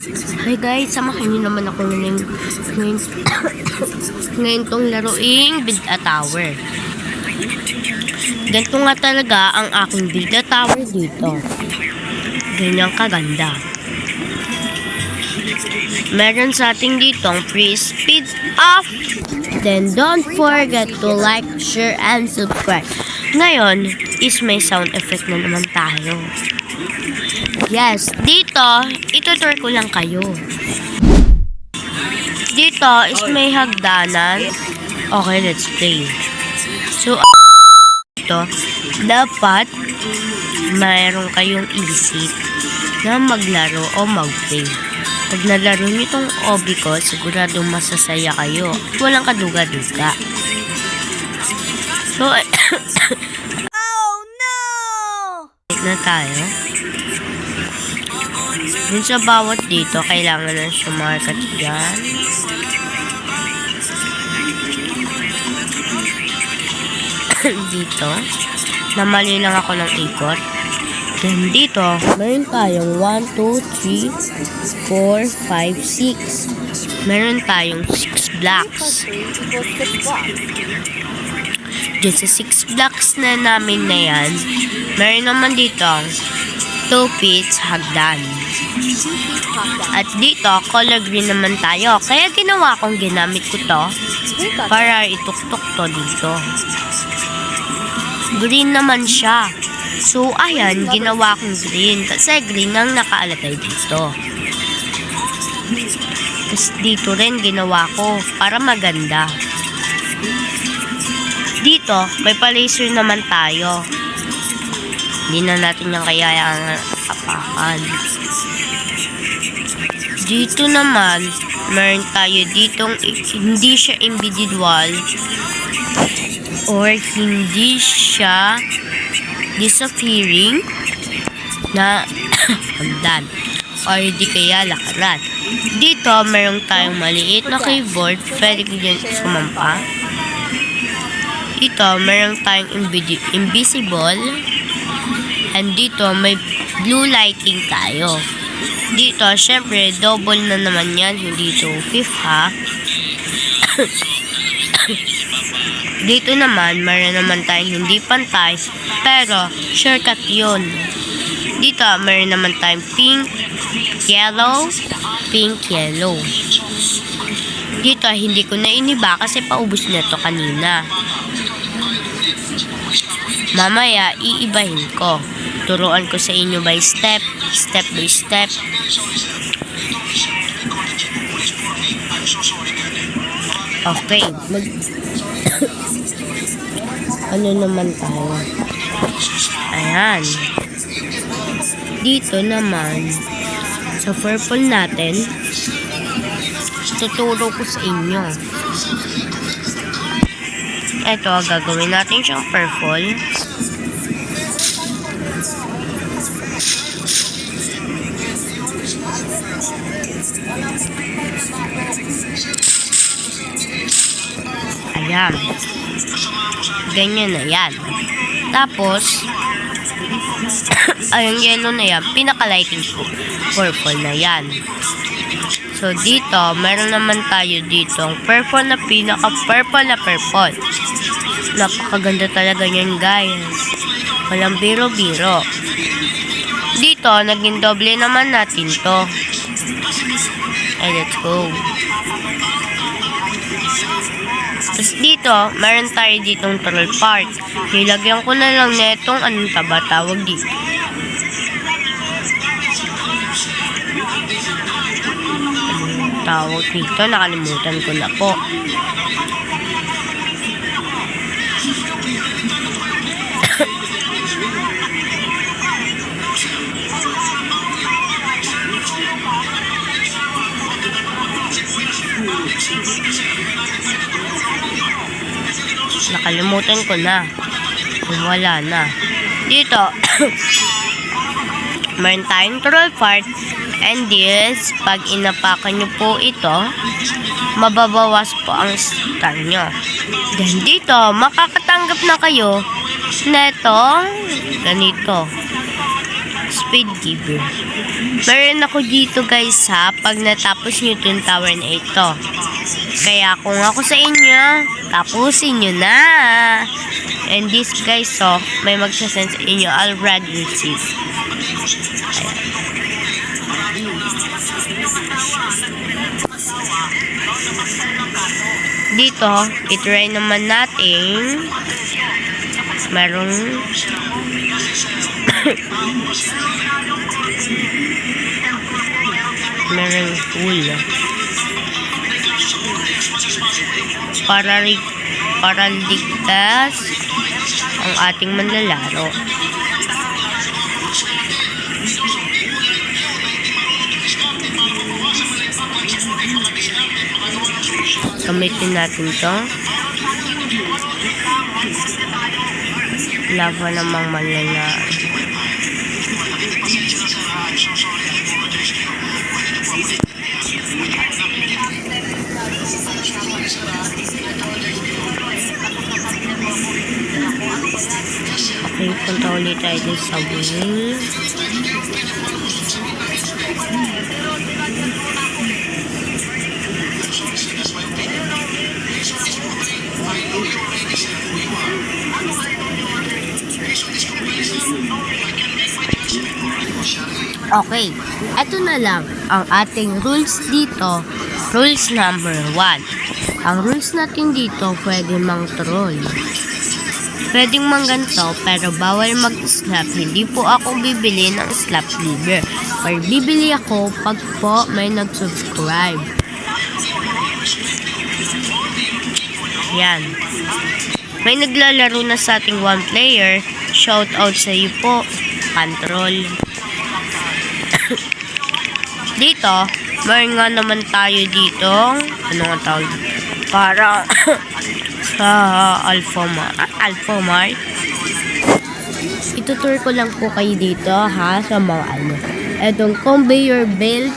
Hi guys, samahan niyo naman ako ngayon tong laruing Build a Tower. Ganito nga talaga ang aking Build a Tower dito. Ganyang kaganda. Meron sa ating ditong free speed up. Then don't forget to like, share, and subscribe. Ngayon is may sound effect na naman tayo. Yes, dito, itutur ko lang kayo. Dito is may hagdanan. Okay, let's play. So, dito, dapat mayroon kayong isip na maglaro o mag-play. Pag nalaro nyo itong obi ko, sigurado masasaya kayo. Walang kaduga-duga. So, oh no! na tayo. Dun sa bawat dito, kailangan na siya market dyan. Dito, namali lang ako ng ikot. Then dito, meron tayong 1, 2, 3, 4, 5, 6. Meron tayong 6 blocks. Dyan sa 6 blocks na namin na yan, meron naman dito 2 pits hagdan. At dito, color green naman tayo. Kaya ginawa kong ginamit ko to para ituktok to dito. Green naman siya. So, ayan, ginawa kong green. Kasi green ang nakaalagay dito. Tapos dito rin ginawa ko para maganda. Dito, may pa-laser naman tayo. Hindi na natin yung kayayang apakan. Dito naman, meron tayo ditong hindi siya individual or hindi siya disappearing na hagdan or di kaya lakaran. Dito, meron tayong maliit na keyboard. Pwede ko dyan sumampa. Dito, meron tayong invisible. And dito, may blue lighting tayo. Dito, syempre, double na naman yan. Hindi ito fifth, ha? Dito naman, meron naman tayong hindi pantay. Pero, shortcut yun. Dito, meron naman tayong pink, yellow, pink, yellow. Dito, hindi ko na iniba kasi paubos na to kanina. Mamaya, iibahin ko. Turuan ko sa inyo by step by step. Okay, ano naman tayo? Ayan. Dito naman, sa purple natin, tuturo ko sa inyo. Ito, gagawin natin siyang purple. Ayan. Ganyan na yan. Tapos, ayong yellow na yan, pinaka-lighting ko. Purple na yan. So, dito, meron naman tayo dito purple na pinaka-purple na purple. Napakaganda talaga yan, guys. Walang biro-biro. Dito, naging doble naman natin to. Ay, let's go. Tapos dito, meron tayo ditong troll part. Nilagyan ko na lang netong anong tawag dito. Anong tawag dito? Nakalimutan ko na po. Nakalimutan ko na. Wala na. Dito, meron tayong troll part. And this, pag inapakan nyo po ito, mababawas po ang star nyo. Then dito, makakatanggap na kayo netong ganito. Speed giver. Meron ako dito guys ha, pag natapos nyo itong tower na ito. Kaya kung ako sa inyo, tapusin nyo na. And this guys, so, may magsasend sa inyo already received. Dito, itry naman natin merong merong tool para ligtas ang ating manlalaro. Gamitin natin to. Lava namang manlalaro. Okay, punta ulit tayo dun sa wing. Okay, ito na lang ang ating rules dito. Rules number 1. Ang rules natin dito, pwede mang troll. Pwedeng mangganto, pero bawal mag-slap. Hindi po ako bibili ng slap leader. Or bibili ako pag po may nag-subscribe. Yan. May naglalaro na sa ating 1 player. Shout out sa iyo po, Control. Dito, mayroon nga naman tayo dito. Ano nga tawag? Para sa Alpha Mart. Itutur ko lang po kayo dito ha sa mga ano. Etong conveyor belt.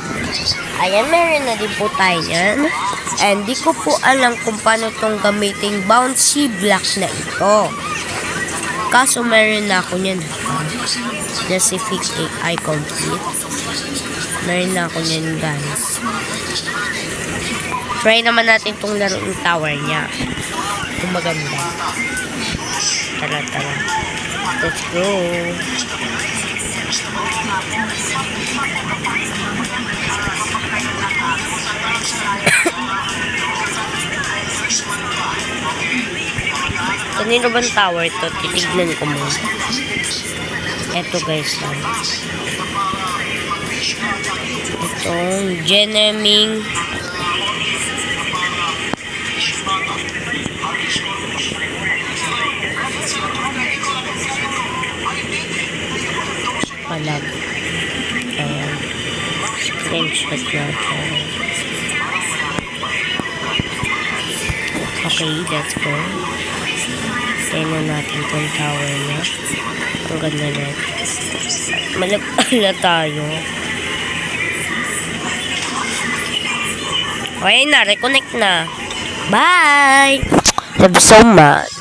Ayan, meron na din po tayo yan. And di ko po alam kung paano itong gamiting bouncy block na ito. Kaso meron na ako yan. Just if I complete. Meron na ako yan guys. Try naman natin itong laro ng tower niya. Kung maganda. Tara. Let's go. Kanino bang tower to? Titignan ko mo. Eto guys. Itong Geneming palag. Ayan. Screenshot natin. Okay, let's go. Tignan natin itong tower niya. Ang ganda na. Malagpala tayo. Okay na, reconnect na. Bye! Love you so much.